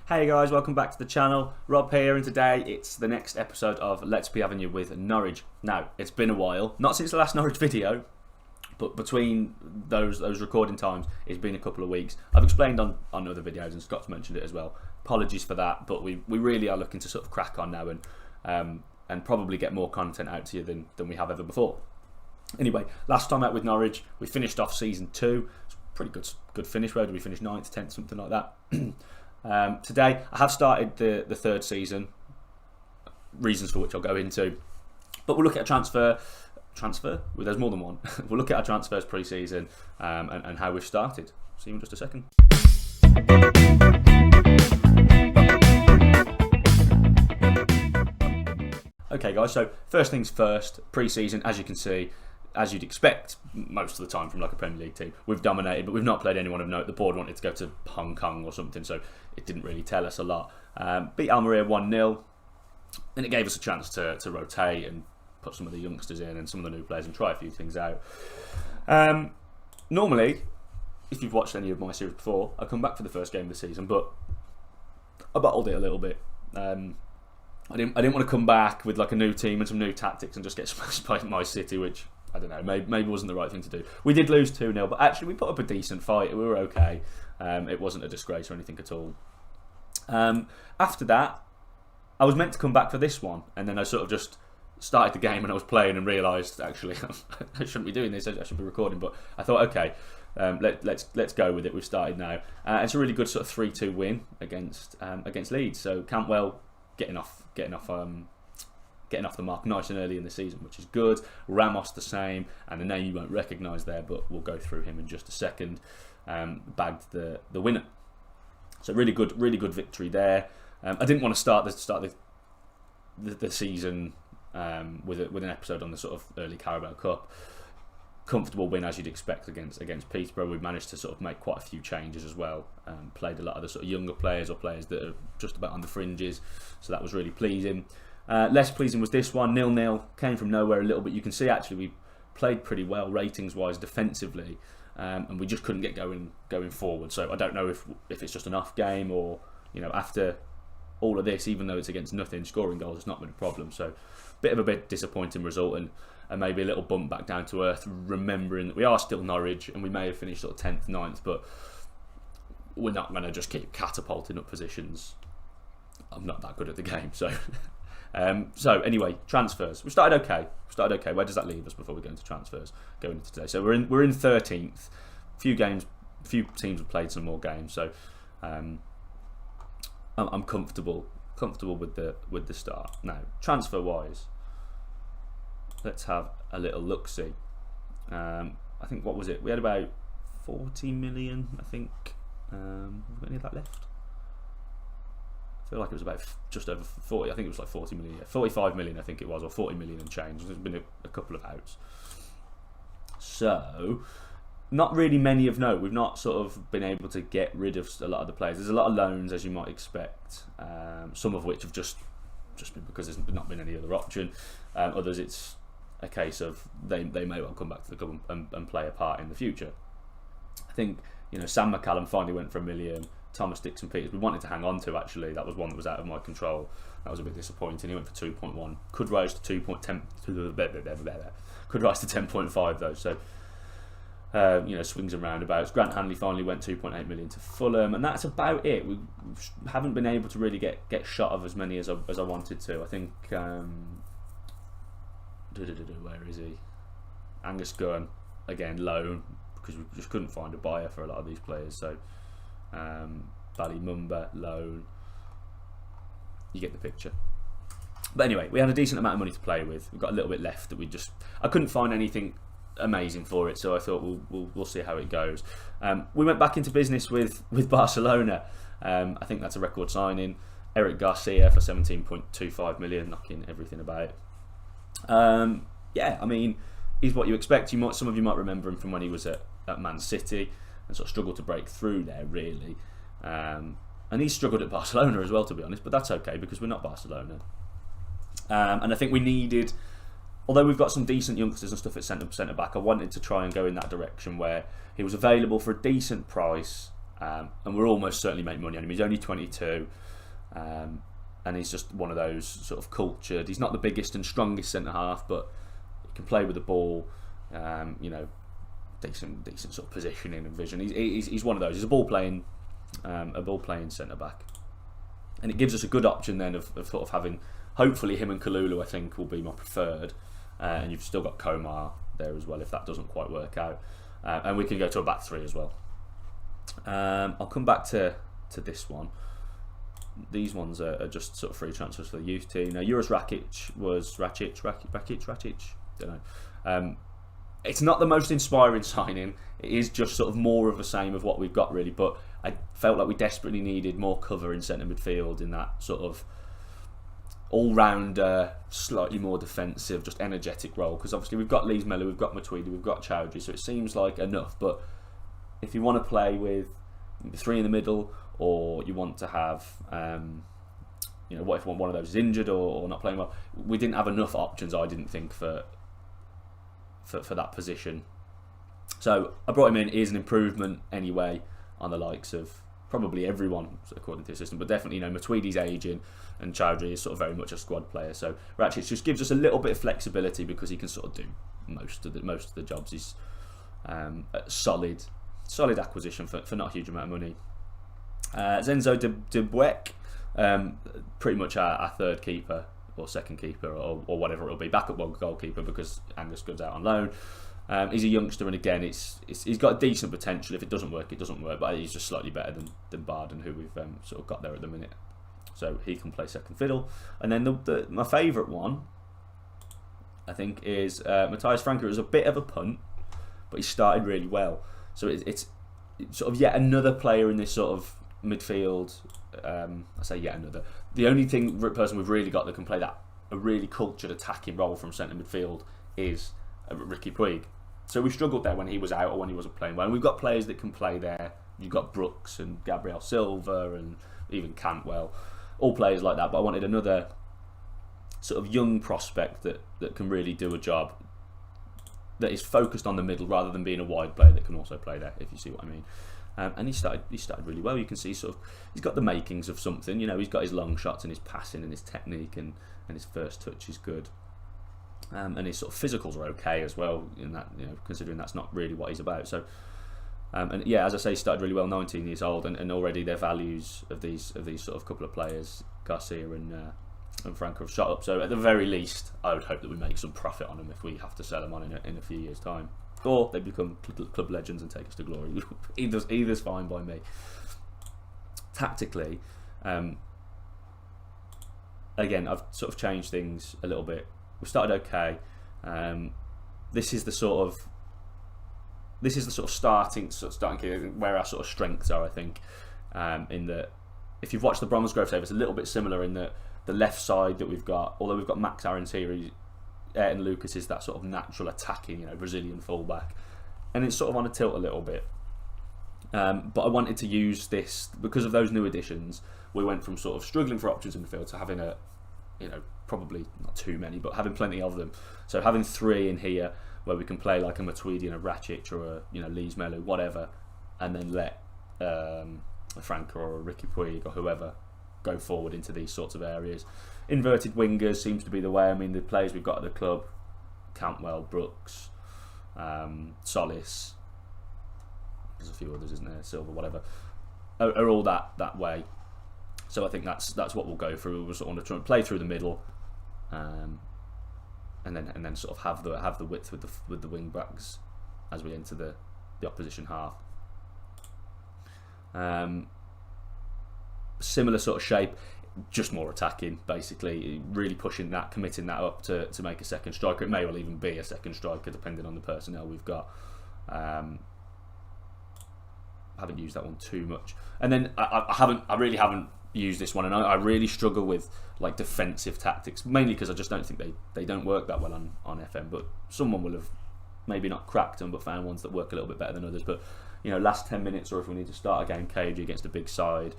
Hey guys, welcome back to the channel. Rob here, and today it's the next episode of Let's Be Havin Ya with Norwich. Now, it's been a while, not since the last Norwich video, but between those recording times, it's been a couple of weeks. I've explained on other videos, and Scott's mentioned it as well. Apologies for that, but we really are looking to sort of crack on now and probably get more content out to you than we have ever before. Anyway, last time out with Norwich, we finished off season 2. It's a pretty good finish. Where did we finish? 9th, 10th, something like that. Today I have started the third season, reasons for which I'll go into, but we'll look at a transfer. Well, there's more than one. We'll look at our transfers pre-season and how we've started. See you in just a second. Okay guys, so first things first, pre-season, as you can see, as you'd expect most of the time from like a Premier League team, we've dominated, but we've not played anyone of note. The board wanted to go to Hong Kong or something, so it didn't really tell us a lot. Beat Almeria 1-0, and it gave us a chance to rotate and put some of the youngsters in and some of the new players and try a few things out. Normally, if you've watched any of my series before, I come back for the first game of the season, but I bottled it a little bit. I didn't want to come back with like a new team and some new tactics and just get smashed by my City, which I don't know, maybe wasn't the right thing to do. We did lose 2-0, but actually we put up a decent fight. We were okay. It wasn't a disgrace or anything at all. After that, I was meant to come back for this one, and then I sort of just started the game and I was playing and realised actually I shouldn't be doing this. I should be recording. But I thought, okay, let's go with it. We've started now. It's a really good sort of 3-2 win against Leeds. So Cantwell getting off the mark nice and early in the season, which is good. Ramos the same, and a name you won't recognise there, but we'll go through him in just a second. Bagged the winner. So really good victory there. I didn't want to start the season with an episode on the sort of early Carabao Cup. Comfortable win as you'd expect against Peterborough. We've managed to sort of make quite a few changes as well. Played a lot of the sort of younger players or players that are just about on the fringes, so that was really pleasing. Less pleasing was this one, 0-0, came from nowhere a little bit. You can see actually we played pretty well ratings wise defensively, and we just couldn't get going forward. So I don't know if it's just an off game, or after all of this, even though it's against nothing, scoring goals has not been a problem. So bit of a disappointing result, and maybe a little bump back down to earth, remembering that we are still Norwich and we may have finished sort of 10th, 9th, but we're not going to just keep catapulting up positions. I'm not that good at the game, so so anyway, transfers. We started okay. Where does that leave us before we go into transfers? Going into today, so we're in 13th. Few teams have played some more games, so I'm comfortable with the start. Now, transfer wise, let's have a little look-see. I think, what was it? We had about 40 million, I think. Have we got any of that left? I feel like it was about just over 40. I think it was like 40 million. Yeah, 45 million, I think it was, or 40 million and change. There's been a couple of outs. So, not really many of note. We've not sort of been able to get rid of a lot of the players. There's a lot of loans, as you might expect. Some of which have just been because there's not been any other option. Others, it's a case of they may well come back to the club and play a part in the future. I think Sam McCallum finally went for $1 million. Thomas Dixon Peters we wanted to hang on to, actually. That was one that was out of my control. That was a bit disappointing. He went for 2.1. Could rise to 2.10. Could rise to 10.5 though. So swings and roundabouts. Grant Hanley finally went 2.8 million to Fulham, and that's about it. We haven't been able to really get shot of as many as I wanted to. I think where is he? Angus Gunn, again loan, because we just couldn't find a buyer for a lot of these players. So Bali Mumba, loan. You get the picture. But anyway, we had a decent amount of money to play with. We've got a little bit left that I couldn't find anything amazing for it, so I thought we'll see how it goes. We went back into business with Barcelona. I think that's a record signing. Eric Garcia for 17.25 million, knocking everything about. Yeah, I mean, he's what you expect. Some of you might remember him from when he was at Man City and sort of struggled to break through there, really. And he's struggled at Barcelona as well, to be honest, but that's okay because we're not Barcelona. And I think we needed, although we've got some decent youngsters and stuff at centre back, I wanted to try and go in that direction where he was available for a decent price and we'll almost certainly make money on him. He's only 22, and he's just one of those sort of cultured. He's not the biggest and strongest centre half, but he can play with the ball. Decent sort of positioning and vision. He's one of those. He's a ball playing centre back, and it gives us a good option then of sort of having, hopefully him and Kalulu I think will be my preferred, and you've still got Komar there as well if that doesn't quite work out, and we can go to a back three as well. I'll come back to this one. These ones are just sort of free transfers for the youth team. Now Juris Rakic, don't know. It's not the most inspiring signing. It is just sort of more of the same of what we've got really, but I felt like we desperately needed more cover in centre midfield in that sort of all-rounder, slightly more defensive, just energetic role, because obviously we've got Lees Melu, we've got Matuidi, we've got Chowdhury, so it seems like enough, but if you want to play with three in the middle, or you want to have what if one of those is injured or not playing well, we didn't have enough options, I didn't think, for that position. So I brought him in. He is an improvement anyway on the likes of probably everyone according to the system, but definitely Matuidi's aging and Chowdhury is sort of very much a squad player. So Ratchet just gives us a little bit of flexibility because he can sort of do most of the jobs. He's a solid acquisition for not a huge amount of money. Zenzo de Buek, pretty much our third keeper or second keeper or whatever it'll be, backup goalkeeper because Angus goes out on loan. He's a youngster, and again, he's got decent potential. If it doesn't work, it doesn't work. But he's just slightly better than Barden, who we've sort of got there at the minute. So he can play second fiddle. And then my favourite one, I think, is Matthias Franke. It was a bit of a punt, but he started really well. So it's sort of yet another player in this sort of midfield. I say yet another. The only person we've really got that can play that a really cultured attacking role from centre midfield is Ricky Puig. So we struggled there when he was out or when he wasn't playing well. And we've got players that can play there. You've got Brooks and Gabriel Silva and even Cantwell, all players like that. But I wanted another sort of young prospect that can really do a job, that is focused on the middle rather than being a wide player that can also play there, if you see what I mean. And he started really well. You can see sort of he's got the makings of something. He's got his long shots and his passing and his technique and his first touch is good. And his sort of physicals are okay as well, in that, considering that's not really what he's about. So and yeah, as I say, he started really well, 19 years old, and already their values of these sort of couple of players, Garcia and Franco, have shot up. So at the very least, I would hope that we make some profit on them if we have to sell them on in a few years' time. Or they become club legends and take us to glory. Either's fine by me. Tactically, again, I've sort of changed things a little bit. We started okay. This is the sort of starting where our sort of strengths are, I think. In that, if you've watched the Bromsgrove save, it's a little bit similar in that the left side that we've got, although we've got Max Aarons, Ayrton Lucas is that sort of natural attacking, Brazilian fullback, and it's sort of on a tilt a little bit. But I wanted to use this because of those new additions. We went from sort of struggling for options in the field to having probably not too many, but having plenty of them. So having three in here where we can play like a Matuidi and a Rakic or a Lees Melu, whatever, and then let a Franco or a Ricky Puig or whoever go forward into these sorts of areas. Inverted wingers seems to be the way. I mean, the players we've got at the club, Cantwell, Brooks, Solis, there's a few others, isn't there? Silva, whatever, are all that way. So I think that's what we'll go through. We'll sort of want to try and play through the middle, and then sort of have the width with the wing backs as we enter the opposition half. Similar sort of shape, just more attacking, basically, really pushing that, committing that up to make a second striker. It may well even be a second striker depending on the personnel we've got. Haven't used that one too much, and then I really haven't used this one, and I really struggle with like defensive tactics, mainly because I just don't think they don't work that well on FM. But someone will have maybe not cracked them, but found ones that work a little bit better than others. But last 10 minutes, or if we need to start a game cagey against a big side,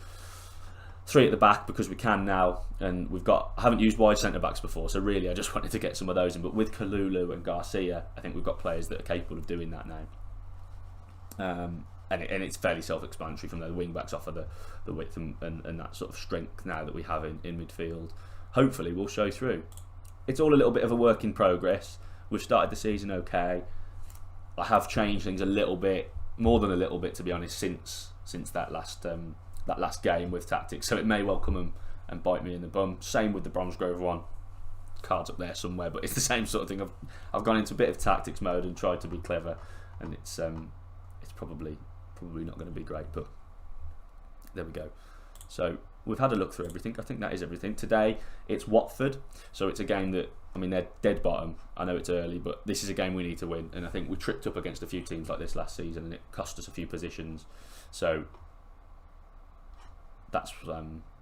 3 at the back because we can now, and I haven't used wide centre backs before, so really I just wanted to get some of those in. But with Kalulu and Garcia, I think we've got players that are capable of doing that now. and it's fairly self-explanatory from there. The wing-backs offer the width and that sort of strength now that we have in midfield. Hopefully we'll show through. It's all a little bit of a work in progress. We've started the season okay. I have changed things a little bit, more than a little bit to be honest, since that last game with tactics. So it may well come and bite me in the bum. Same with the Bromsgrove one. Cards up there somewhere, but it's the same sort of thing. I've gone into a bit of tactics mode and tried to be clever, and it's probably not going to be great, but there we go. So we've had a look through everything. I think that is everything. Today it's Watford, so it's a game that, I mean, they're dead bottom. I know it's early, but this is a game we need to win, and I think we tripped up against a few teams like this last season, and it cost us a few positions. So that's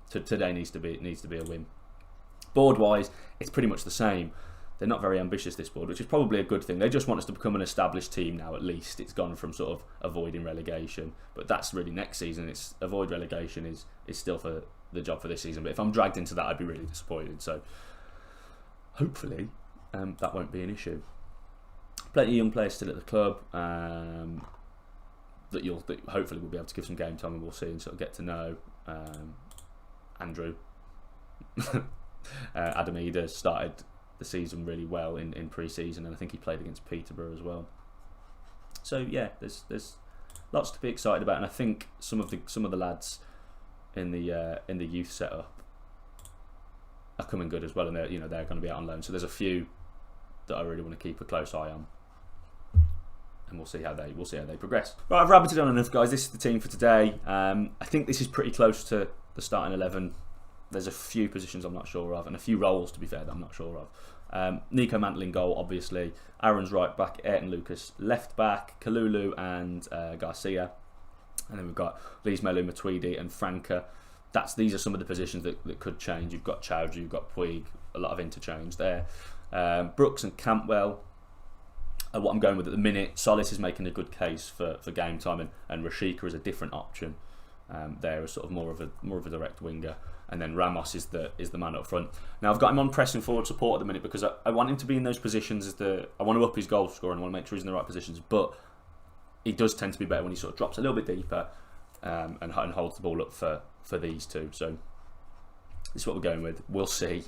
today needs to be a win. Board wise, it's pretty much the same. They're not very ambitious, this board, which is probably a good thing. They just want us to become an established team now, at least. It's gone from sort of avoiding relegation, but that's really next season. It's avoid relegation is still for the job for this season, but if I'm dragged into that, I'd be really disappointed. So hopefully that won't be an issue. Plenty of young players still at the club that hopefully we'll be able to give some game time, and we'll see and sort of get to know. Andrew Adam Eder started the season really well in pre-season, and I think he played against Peterborough as well. So yeah, there's lots to be excited about, and I think some of the lads in the youth setup are coming good as well, and they're going to be out on loan. So there's a few that I really want to keep a close eye on, and we'll see how they progress. Right, I've rabbited on enough, guys. This is the team for today. I think this is pretty close to the starting 11. There's a few positions I'm not sure of, and a few roles, to be fair, that I'm not sure of. Nico Mantle goal, obviously. Aaron's right back, Ayrton Lucas left back, Kalulu and Garcia. And then we've got Lees-Melu, Matuidi and Franca. These are some of the positions that could change. You've got Chowdhury, you've got Puig, a lot of interchange there. Brooks and Campbell are what I'm going with at the minute. Solis is making a good case for game time, and Rashika is a different option. There is sort of more of a direct winger. And then Ramos is the man up front. Now I've got him on pressing forward support at the minute because I want him to be in those positions I want to up his goal score and I want to make sure he's in the right positions. But he does tend to be better when he sort of drops a little bit deeper and holds the ball up for these two. So this is what we're going with. We'll see.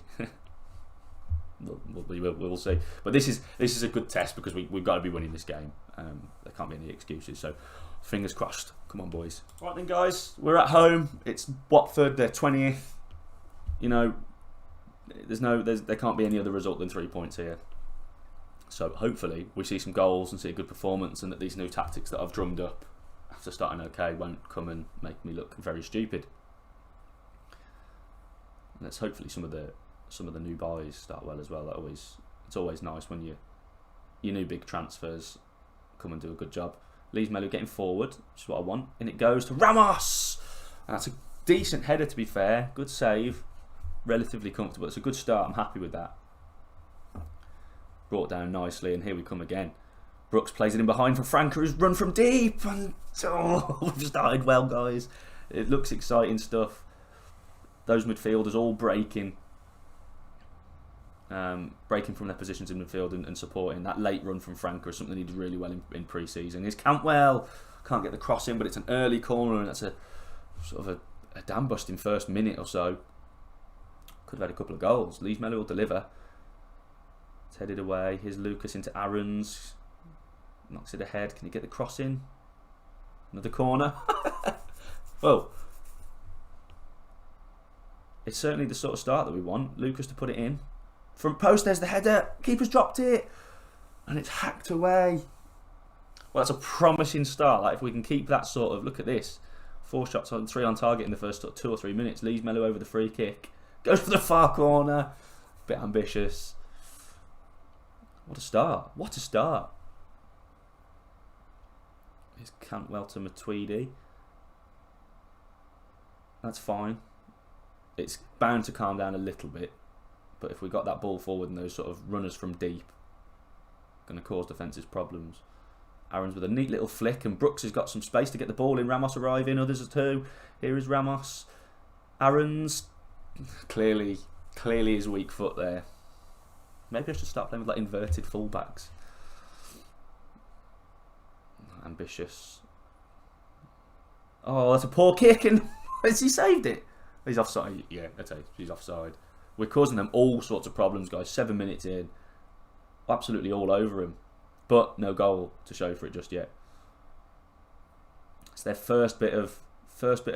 We'll see. But this is a good test because we've got to be winning this game. There can't be any excuses. So fingers crossed. Come on, boys. Right then, guys. We're at home. It's Watford. They're 20th. There can't be any other result than 3 points here. So hopefully we see some goals and see a good performance, and that these new tactics that I've drummed up after starting okay won't come and make me look very stupid. Let's hopefully some of the new buys start well as well. It's always nice when your new big transfers come and do a good job. Lees-Melu getting forward, which is what I want. And it goes to Ramos! And that's a decent header, to be fair. Good save. Relatively comfortable. It's a good start. I'm happy with that. Brought down nicely, and here we come again. Brooks plays it in behind for Franca, who's run from deep. And we've started well, guys. It looks exciting stuff. Those midfielders all breaking from their positions in midfield and supporting. That late run from Franca is something he did really well in pre-season. Here's Cantwell, can't get the cross in, but it's an early corner, and that's a sort of a damn busting first minute or so. Could have had a couple of goals. Lees-Melu will deliver. It's headed away. Here's Lucas into Aaron's. Knocks it ahead. Can he get the cross in? Another corner. Well, it's certainly the sort of start that we want. Lucas to put it in. Front post, there's the header. Keeper's dropped it. And it's hacked away. Well, that's a promising start. Like, if we can keep that sort of... Look at this. 4 shots on 3 on target in the first 2 or 3 minutes. Lees-Melu over the free kick. Goes for the far corner. Bit ambitious. What a start. What a start. Here's Cantwell to Matuidi. That's fine. It's bound to calm down a little bit. But if we got that ball forward and those sort of runners from deep, going to cause defences problems. Aaron's with a neat little flick, and Brooks has got some space to get the ball in. Ramos arriving, others are too. Here is Ramos. Aaron's clearly his weak foot there. Maybe I should start playing with like inverted fullbacks. Ambitious. Oh, that's a poor kick, and has he saved it? He's offside. Yeah, that's it. He's offside. We're causing them all sorts of problems, guys. 7 minutes in, absolutely all over him, but no goal to show for it just yet. It's their first bit of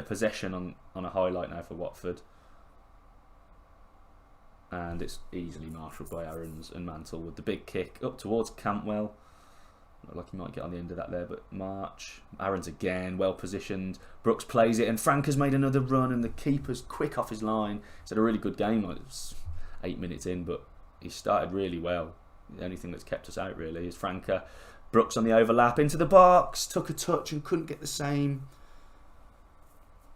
possession on a highlight now for Watford, and it's easily marshalled by Aarons and Mantle with the big kick up towards Cantwell. Looked like he might get on the end of that there, but March. Aarons again, well positioned. Brooks plays it, and Frank has made another run, and the keeper's quick off his line. He's had a really good game. Like, it was 8 minutes in, but he started really well. The only thing that's kept us out really is Franca. Brooks on the overlap into the box, took a touch and couldn't get the same.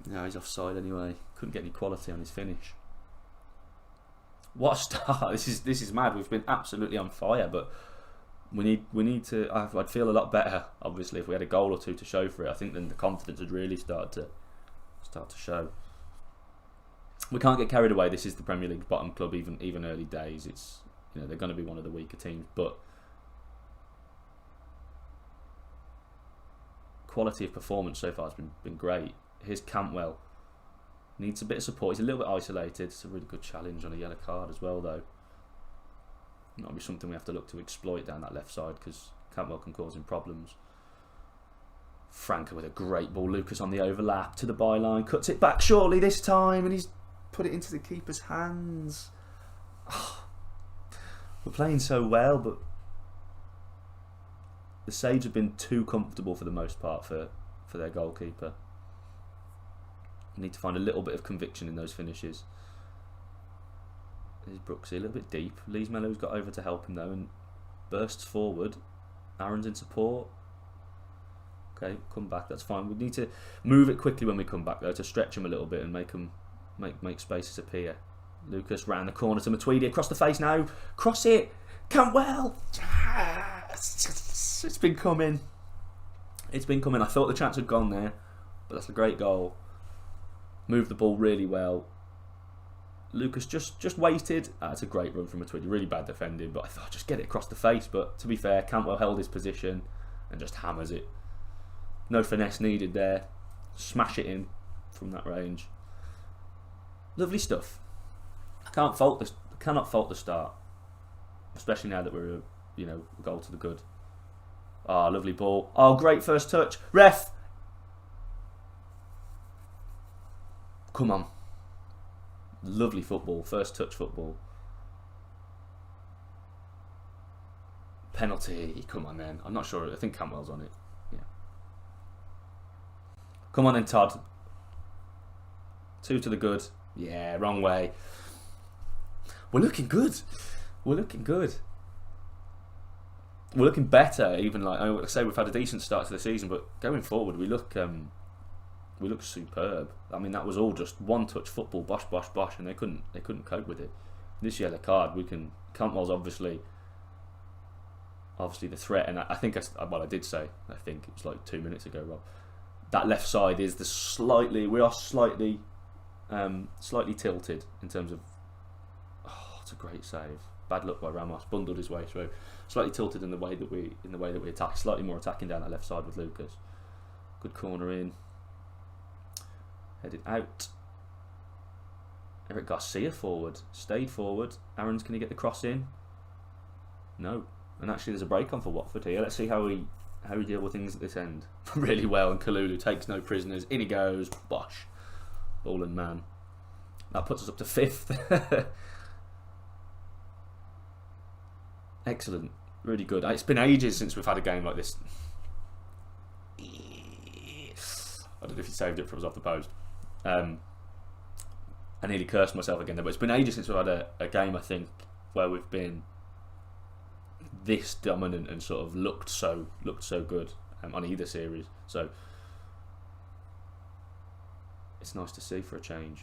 No, he's offside anyway. Couldn't get any quality on his finish. What a start! This is mad. We've been absolutely on fire, but we need to. I'd feel a lot better, obviously, if we had a goal or two to show for it. I think then the confidence would really start to show. We can't get carried away. This is the Premier League's bottom club, even early days. It's, you know, they're going to be one of the weaker teams, but quality of performance so far has been great. Here's Cantwell. Needs a bit of support. He's a little bit isolated. It's a really good challenge on a yellow card as well, though. That'll be something we have to look to exploit down that left side, because Cantwell can cause him problems. Franca with a great ball. Lucas on the overlap to the byline. Cuts it back shortly this time, and he's put it into the keeper's hands. Oh, we're playing so well, but the saves have been too comfortable for the most part for their goalkeeper. We need to find a little bit of conviction in those finishes. There's Brooksy, a little bit deep. Lees Mellow's got over to help him though and bursts forward. Aaron's in support. Okay, come back, that's fine. We need to move it quickly when we come back though, to stretch him a little bit and make spaces appear. Lucas round the corner to Matuidi, across the face now. Cross it! Cantwell! Yes! It's been coming. It's been coming. I thought the chance had gone there, but that's a great goal. Moved the ball really well. Lucas just waited. That's a great run from Matuidi. Really bad defending, but I thought just get it across the face. But to be fair, Cantwell held his position and just hammers it. No finesse needed there. Smash it in from that range. Lovely stuff. I cannot fault the start, especially now that we're a goal to the good. Ah, lovely ball. Oh, great first touch. Ref. Come on. Lovely football. First touch football. Penalty. Come on then. I'm not sure. I think Cantwell's on it. Yeah. Come on then, Todd. 2 to the good. Yeah, wrong way. We're looking good. We're looking good. We're looking better. Even like I say, we've had a decent start to the season, but going forward, we look superb. I mean, that was all just one-touch football, bosh, bosh, bosh, and they couldn't cope with it. This yellow card, Cantwell's obviously the threat, and I think I did say, I think it was like 2 minutes ago, Rob. That left side is we are slightly tilted in terms of. Oh, it's a great save. Bad luck by Ramos, bundled his way through. Slightly tilted in the way that we attack. Slightly more attacking down that left side with Lucas. Good corner in. Headed out. Eric Garcia forward. Stayed forward. Aaron's, can he get the cross in? No. And actually there's a break on for Watford here. Let's see how we deal with things at this end. Really well, and Kalulu takes no prisoners. In he goes. Bosh. Ball and man. That puts us up to 5th. Excellent. Really good. It's been ages since we've had a game like this. I don't know if he saved it from us off the post. I nearly cursed myself again there, but it's been ages since we've had a game, I think, where we've been this dominant and sort of looked so good on either series. So it's nice to see for a change.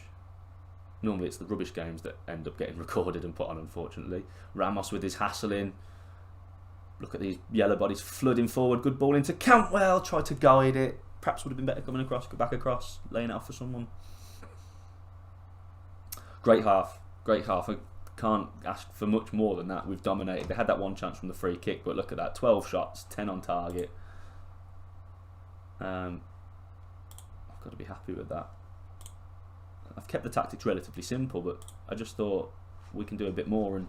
Normally it's the rubbish games that end up getting recorded and put on, unfortunately. Ramos with his hassling. Look at these yellow bodies flooding forward. Good ball into Cantwell. Tried to guide it. Perhaps would have been better coming across, go back across, laying it off for someone. Great half. Great half. I can't ask for much more than that. We've dominated. They had that one chance from the free kick, but look at that. 12 shots, 10 on target. got to be happy with that. I've kept the tactics relatively simple, but I just thought we can do a bit more, and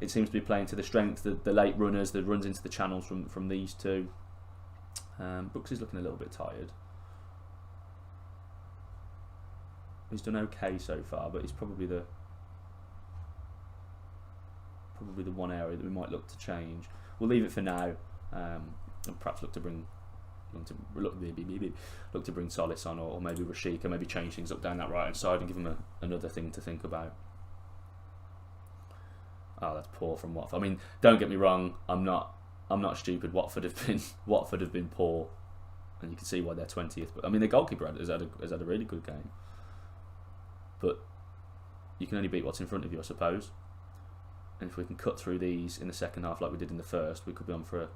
it seems to be playing to the strength, the late runners, the runs into the channels from these two. Brooks is looking a little bit tired. He's done okay so far, but he's probably the one area that we might look to change. We'll leave it for now, and perhaps look to bring Solis on, or maybe Rashika, maybe change things up down that right hand side and give him another thing to think about. Oh, that's poor from Watford. I mean, don't get me wrong, I'm not stupid. Watford have been poor, and you can see why they're 20th. But I mean, the goalkeeper has had a really good game. But you can only beat what's in front of you, I suppose. And if we can cut through these in the second half like we did in the first, we could be on for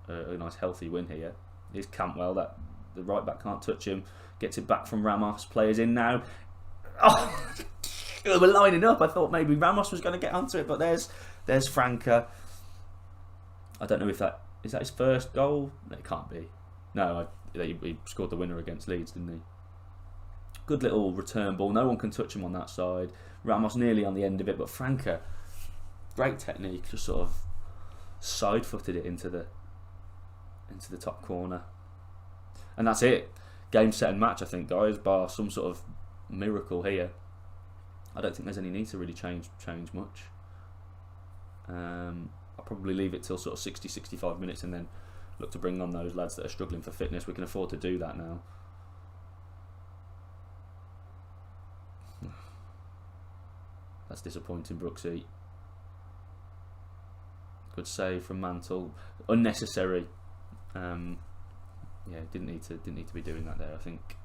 a nice healthy win here. Here's Cantwell, that the right back can't touch him. Gets it back from Ramos. Players in now. Oh, we're lining up. I thought maybe Ramos was going to get onto it, but there's Franca. I don't know if is that his first goal. No, it can't be. No, he scored the winner against Leeds, didn't he? Good little return ball. No one can touch him on that side. Ramos nearly on the end of it, but Franca, great technique, just sort of side-footed it into the top corner. And that's it. Game, set and match, I think, guys, bar some sort of miracle here. I don't think there's any need to really change much. I'll probably leave it till sort of 60-65 minutes and then look to bring on those lads that are struggling for fitness. We can afford to do that now. That's disappointing, Brooksy. Good save from Mantle. Unnecessary. Yeah, didn't need to be doing that there. I think.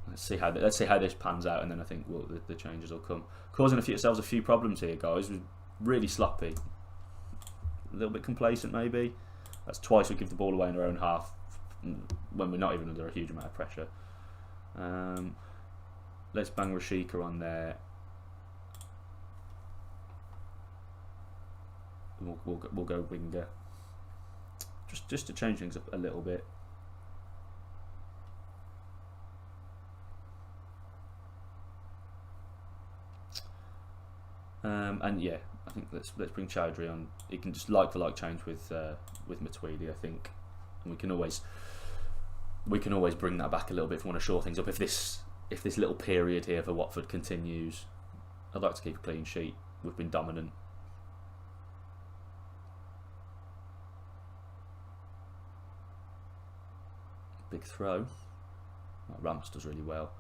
Let's see how this pans out, and then I think the changes will come. Causing yourselves a few problems here, guys. We're really sloppy. A little bit complacent, maybe. That's twice we give the ball away in our own half when we're not even under a huge amount of pressure. Let's bang Rashika on there. We'll go winger. Just to change things up a little bit. And yeah, I think let's bring Chowdhury on. He can just like for like change with Matuidi, I think, and we can always bring that back a little bit if we want to shore things up. If this little period here for Watford continues, I'd like to keep a clean sheet. We've been dominant. Big throw. Oh, Ramos does really well.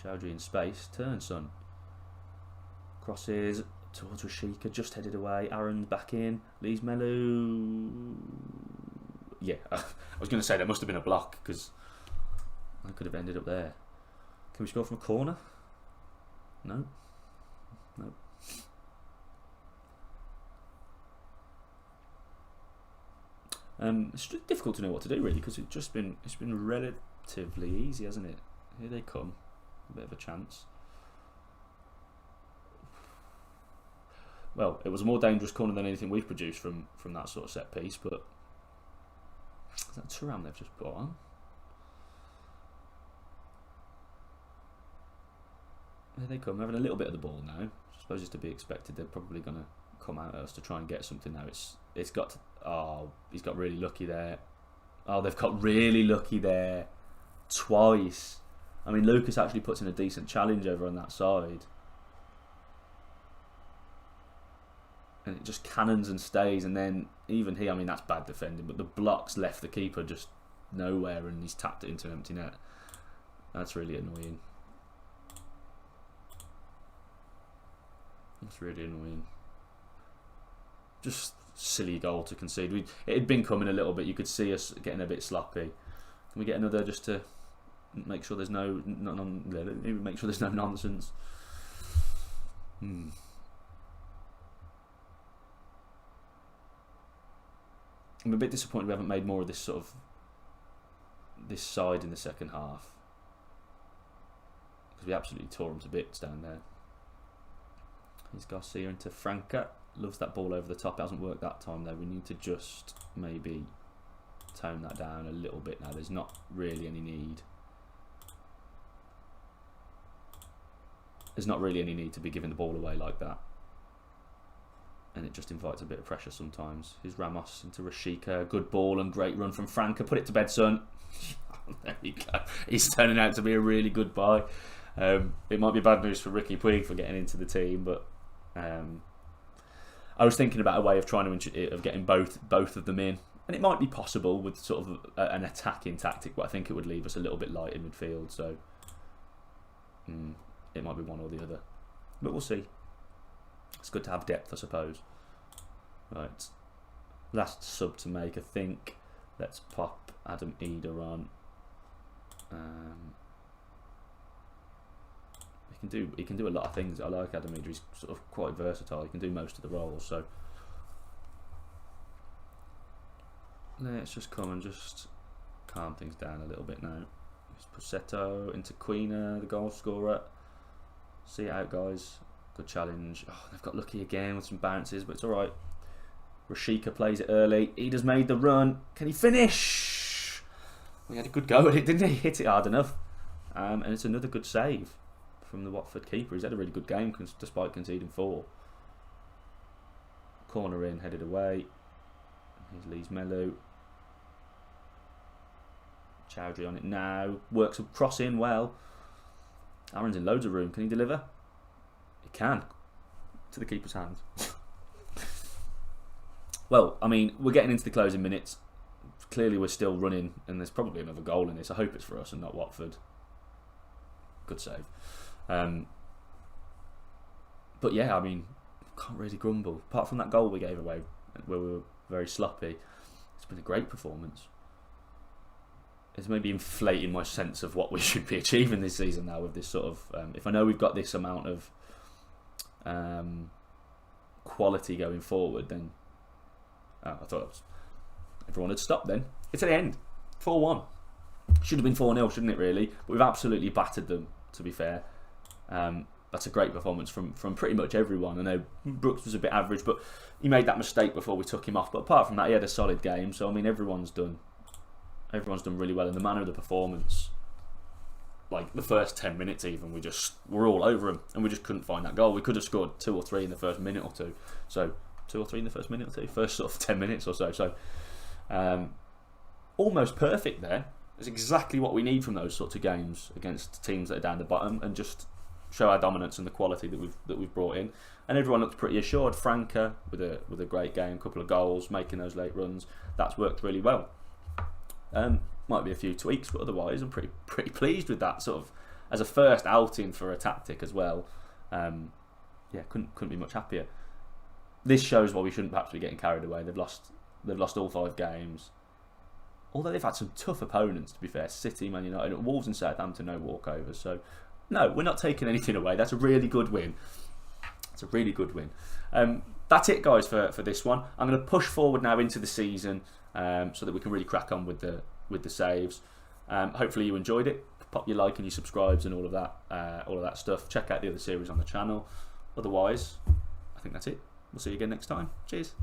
Chowdhury in space. Turn, son. Crosses towards Rashika. Just headed away. Aaron's back in. Leaves Melu. Yeah, I was going to say there must have been a block because I could have ended up there. Can we score from a corner? No. No. It's difficult to know what to do really because it's been relatively easy, hasn't it? Here they come, a bit of a chance. Well, it was a more dangerous corner than anything we've produced from that sort of set piece, but is that Thuram they've just put on? Here they come, having a little bit of the ball now. I suppose it's to be expected. They're probably going to come out at us to try and get something now. It's got to, oh, he's got really lucky there. Oh, they've got really lucky there twice. I mean, Lucas actually puts in a decent challenge over on that side, and it just cannons and stays. And then even he, I mean, that's bad defending, but the blocks left the keeper just nowhere, and he's tapped it into an empty net. That's really annoying. That's really annoying. Just silly goal to concede. It had been coming a little bit. You could see us getting a bit sloppy. Can we get another just to make sure there's make sure there's no nonsense? I'm a bit disappointed we haven't made more of this sort of this side in the second half because we absolutely tore them to bits down there. Here's Garcia into Franca. Loves that ball over the top. It hasn't worked that time though. We need to just maybe tone that down a little bit now. There's not really any need. there's not really any need to be giving the ball away like that. And it just invites a bit of pressure sometimes. Here's Ramos into Rashika. Good ball and great run from Franca. Put it to bed, son. There you go. He's turning out to be a really good buy. It might be bad news for Ricky Puig for getting into the team, but I was thinking about a way of trying to of getting both of them in, and it might be possible with sort of an attacking tactic, but I think it would leave us a little bit light in midfield. So it might be one or the other, but we'll see. It's good to have depth, I suppose. Right, last sub to make, I think. Let's pop Adam Eder on. He can do a lot of things. I like Adam Eder. He's sort of quite versatile. He can do most of the roles. So let's just come and just calm things down a little bit now. Pussetto into Quina, the goal scorer. See it out, guys. Good challenge. Oh, they've got lucky again with some bounces, but it's all right. Rashika plays it early. Eder's made the run. Can he finish? We had a good go at it, didn't he? Hit it hard enough. And it's another good save from the Watford keeper. He's had a really good game despite conceding 4. Corner in, headed away. Here's Lee's Melu. Chowdhury on it now. Works a cross in well. Aaron's in loads of room. Can he deliver? He can. To the keeper's hands. Well, I mean, we're getting into the closing minutes. Clearly we're still running, and there's probably another goal in this. I hope it's for us and not Watford. Good save. But yeah, I mean, can't really grumble. Apart from that goal we gave away, where we were very sloppy, it's been a great performance. It's maybe inflating my sense of what we should be achieving this season now with this sort of... if I know we've got this amount of quality going forward, then... I thought everyone had stopped then. It's at the end. 4-1. Should have been 4-0, shouldn't it, really? But we've absolutely battered them, to be fair. That's a great performance from pretty much everyone. I know Brooks was a bit average, but he made that mistake before we took him off. But apart from that, he had a solid game. So, I mean, everyone's done really well. In the manner of the performance, like the first 10 minutes even, we're all over him. And we just couldn't find that goal. We could have scored 2 or 3 in the first minute or two. So... 2 or 3 in the first minute or two, first sort of 10 minutes or so. So, almost perfect there. It's exactly what we need from those sorts of games against teams that are down the bottom, and just show our dominance and the quality that we've brought in. And everyone looks pretty assured. Franca with a great game, couple of goals, making those late runs. That's worked really well. Might be a few tweaks, but otherwise I'm pretty pleased with that sort of as a first outing for a tactic as well. Yeah, couldn't be much happier. This shows why we shouldn't perhaps be getting carried away. They've lost all 5 games. Although they've had some tough opponents, to be fair. City, Man United, Wolves and Southampton, no walkovers. So, no, we're not taking anything away. That's a really good win. It's a really good win. That's it, guys, for this one. I'm going to push forward now into the season so that we can really crack on with the saves. Hopefully you enjoyed it. Pop your like and your subscribes and all of that stuff. Check out the other series on the channel. Otherwise, I think that's it. We'll see you again next time. Cheers.